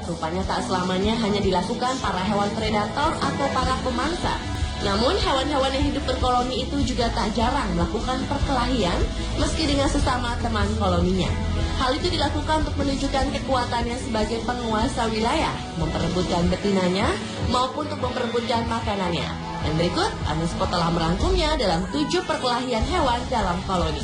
rupanya tak selamanya hanya dilakukan para hewan predator atau para pemangsa. Namun hewan-hewan yang hidup berkoloni itu juga tak jarang melakukan perkelahian meski dengan sesama teman koloninya. Hal itu dilakukan untuk menunjukkan kekuatannya sebagai penguasa wilayah, memperebutkan betinanya maupun untuk memperebutkan makanannya. Dan berikut, Anusko telah merangkumnya dalam 7 perkelahian hewan dalam koloni.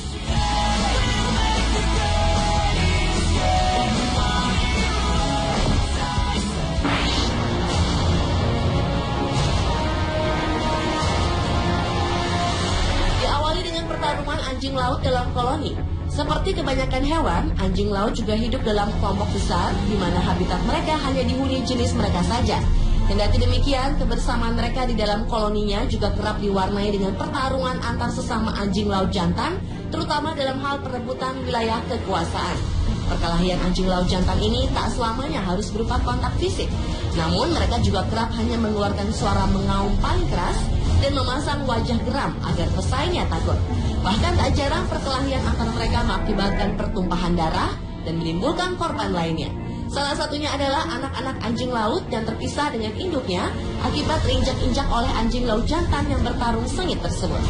Diawali dengan pertarungan anjing laut dalam koloni. Seperti kebanyakan hewan, anjing laut juga hidup dalam kelompok besar, di mana habitat mereka hanya dihuni jenis mereka saja. Kendati demikian, kebersamaan mereka di dalam koloninya juga kerap diwarnai dengan pertarungan antar sesama anjing laut jantan, terutama dalam hal perebutan wilayah kekuasaan. Perkelahian anjing laut jantan ini tak selamanya harus berupa kontak fisik, namun mereka juga kerap hanya mengeluarkan suara mengaum paling keras dan memasang wajah geram agar pesaingnya takut. Bahkan tak jarang perkelahian antara mereka mengakibatkan pertumpahan darah dan menimbulkan korban lainnya. Salah satunya adalah anak-anak anjing laut yang terpisah dengan induknya akibat terinjak-injak oleh anjing laut jantan yang bertarung sengit tersebut.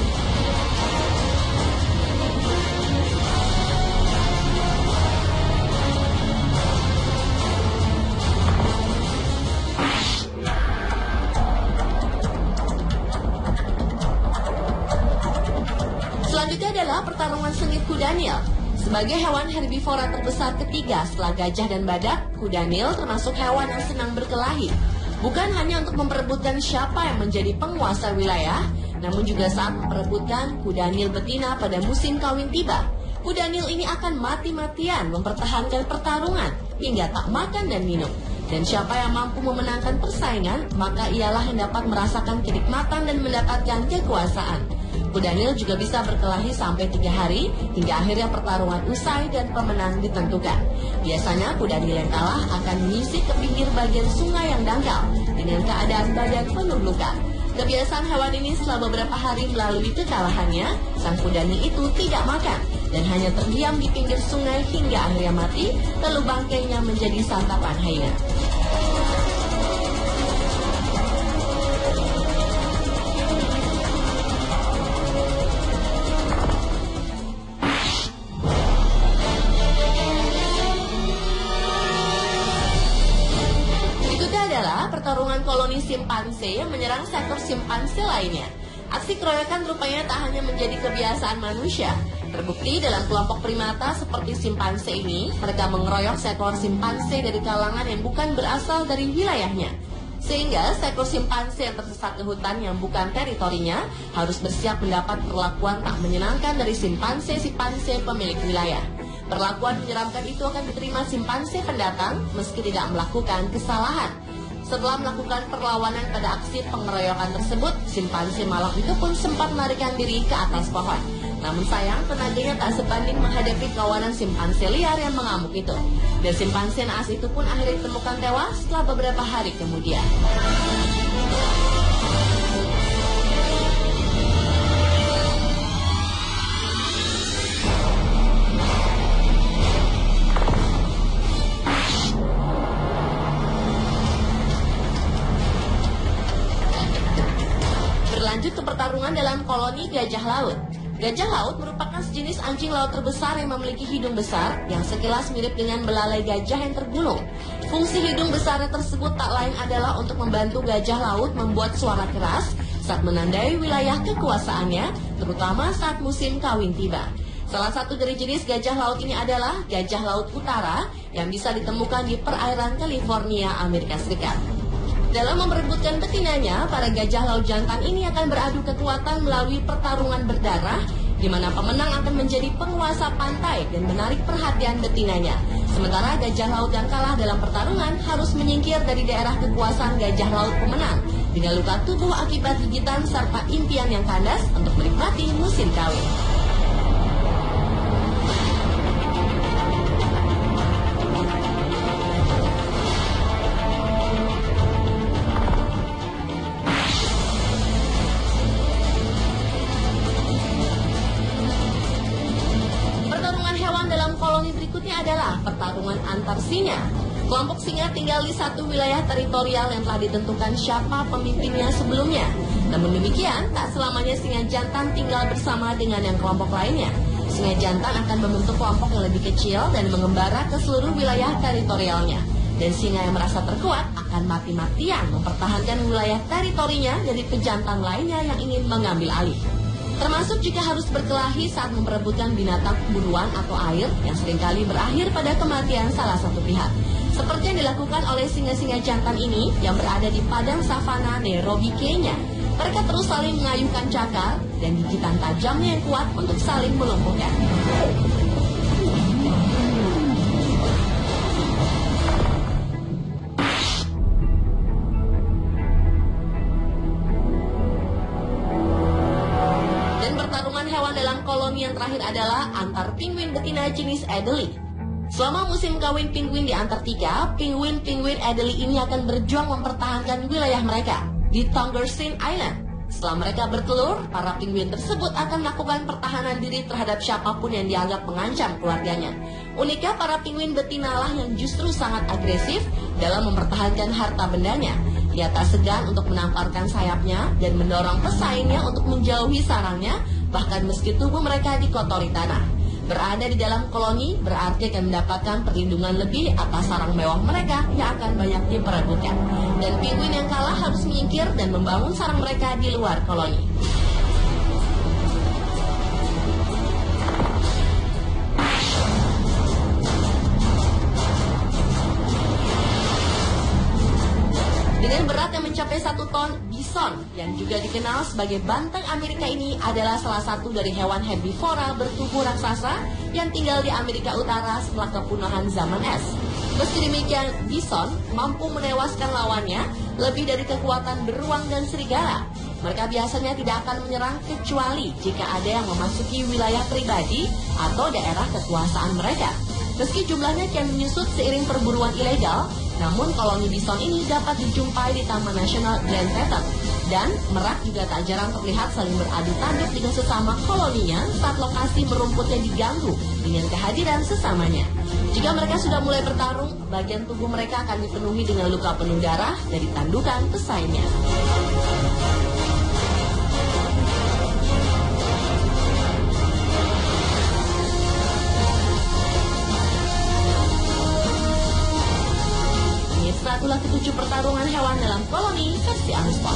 Selanjutnya adalah pertarungan sengit kuda Nil. Sebagai hewan herbivora terbesar ketiga setelah gajah dan badak, kuda Nil termasuk hewan yang senang berkelahi. Bukan hanya untuk memperebutkan siapa yang menjadi penguasa wilayah, namun juga saat memperebutkan kuda Nil betina pada musim kawin tiba. Kuda Nil ini akan mati-matian mempertahankan pertarungan hingga tak makan dan minum. Dan siapa yang mampu memenangkan persaingan, maka ialah yang dapat merasakan kenikmatan dan mendapatkan kekuasaan. Kuda Nil juga bisa berkelahi sampai 3 hari hingga akhirnya pertarungan usai dan pemenang ditentukan. Biasanya kuda Nil yang kalah akan menyisik ke pinggir bagian sungai yang dangkal dengan keadaan badan penuh luka. Kebiasaan hewan ini setelah beberapa hari melalui kekalahannya, sang kuda Nil itu tidak makan dan hanya terdiam di pinggir sungai hingga akhirnya mati, lalu bangkainya menjadi santapan hyena. Pertarungan koloni simpanse yang menyerang seekor simpanse lainnya. Aksi keroyokan rupanya tak hanya menjadi kebiasaan manusia. Terbukti dalam kelompok primata seperti simpanse ini, mereka mengeroyok seekor simpanse dari kalangan yang bukan berasal dari wilayahnya. Sehingga seekor simpanse yang tersesat ke hutan yang bukan teritorinya harus bersiap mendapat perlakuan tak menyenangkan dari simpanse-simpanse pemilik wilayah. Perlakuan menyeramkan itu akan diterima simpanse pendatang meski tidak melakukan kesalahan. Setelah melakukan perlawanan pada aksi pengeroyokan tersebut, simpanse malang itu pun sempat melarikan diri ke atas pohon. Namun sayang, tenaganya tak sebanding menghadapi kawanan simpanse liar yang mengamuk itu. Dan simpanse naas itu pun akhirnya ditemukan tewas setelah beberapa hari kemudian. Lanjut ke pertarungan dalam koloni gajah laut. Gajah laut merupakan sejenis anjing laut terbesar yang memiliki hidung besar yang sekilas mirip dengan belalai gajah yang tergulung. Fungsi hidung besarnya tersebut tak lain adalah untuk membantu gajah laut membuat suara keras saat menandai wilayah kekuasaannya, terutama saat musim kawin tiba. Salah satu dari jenis gajah laut ini adalah gajah laut utara yang bisa ditemukan di perairan California, Amerika Serikat. Dalam memperebutkan betinanya, para gajah laut jantan ini akan beradu kekuatan melalui pertarungan berdarah, di mana pemenang akan menjadi penguasa pantai dan menarik perhatian betinanya. Sementara gajah laut yang kalah dalam pertarungan harus menyingkir dari daerah kekuasaan gajah laut pemenang dengan luka tubuh akibat gigitan serta impian yang kandas untuk menikmati musim kawin. Pertarungan hewan dalam koloni berikutnya adalah pertarungan antar singa. Kelompok singa tinggal di satu wilayah teritorial yang telah ditentukan siapa pemimpinnya sebelumnya. Namun demikian, tak selamanya singa jantan tinggal bersama dengan yang kelompok lainnya. Singa jantan akan membentuk kelompok yang lebih kecil dan mengembara ke seluruh wilayah teritorialnya. Dan singa yang merasa terkuat akan mati-matian mempertahankan wilayah teritorinya dari pejantan lainnya yang ingin mengambil alih. Termasuk jika harus berkelahi saat memperebutkan binatang buruan atau air yang seringkali berakhir pada kematian salah satu pihak. Seperti yang dilakukan oleh singa-singa jantan ini yang berada di padang savana Nairobi, Kenya. Mereka terus saling mengayuhkan cakar dan gigitan tajamnya yang kuat untuk saling melumpuhkan. Dan pertarungan hewan dalam koloni yang terakhir adalah antar penguin betina jenis Adelie. Selama musim kawin penguin di Antartika, penguin-penguin Adelie ini akan berjuang mempertahankan wilayah mereka di Tongarsin Island. Setelah mereka bertelur, para penguin tersebut akan melakukan pertahanan diri terhadap siapapun yang dianggap mengancam keluarganya. Uniknya, para penguin betinalah yang justru sangat agresif dalam mempertahankan harta bendanya. Ia tak segan untuk menamparkan sayapnya dan mendorong pesaingnya untuk menjauhi sarangnya, bahkan meski tubuh mereka dikotori tanah. Berada di dalam koloni berarti akan mendapatkan perlindungan lebih atas sarang mewah mereka yang akan banyak diperebutkan. Dan penguin yang kalah harus menyingkir dan membangun sarang mereka di luar koloni. Dengan berat yang mencapai 1 ton, bison yang juga dikenal sebagai banteng Amerika ini adalah salah satu dari hewan herbivora bertubuh raksasa yang tinggal di Amerika Utara setelah kepunahan zaman es. Meski demikian, bison mampu menewaskan lawannya lebih dari kekuatan beruang dan serigala. Mereka biasanya tidak akan menyerang kecuali jika ada yang memasuki wilayah pribadi atau daerah kekuasaan mereka. Meski jumlahnya kian menyusut seiring perburuan ilegal, namun koloni bison ini dapat dijumpai di Taman Nasional Grand Teton. Dan merak juga tak jarang terlihat saling beradu tanduk dengan sesama koloninya saat lokasi merumputnya diganggu dengan kehadiran sesamanya. Jika mereka sudah mulai bertarung, bagian tubuh mereka akan dipenuhi dengan luka penuh darah dari tandukan pesaingnya. Itulah ketujuh pertarungan hewan dalam koloni versi Anusport.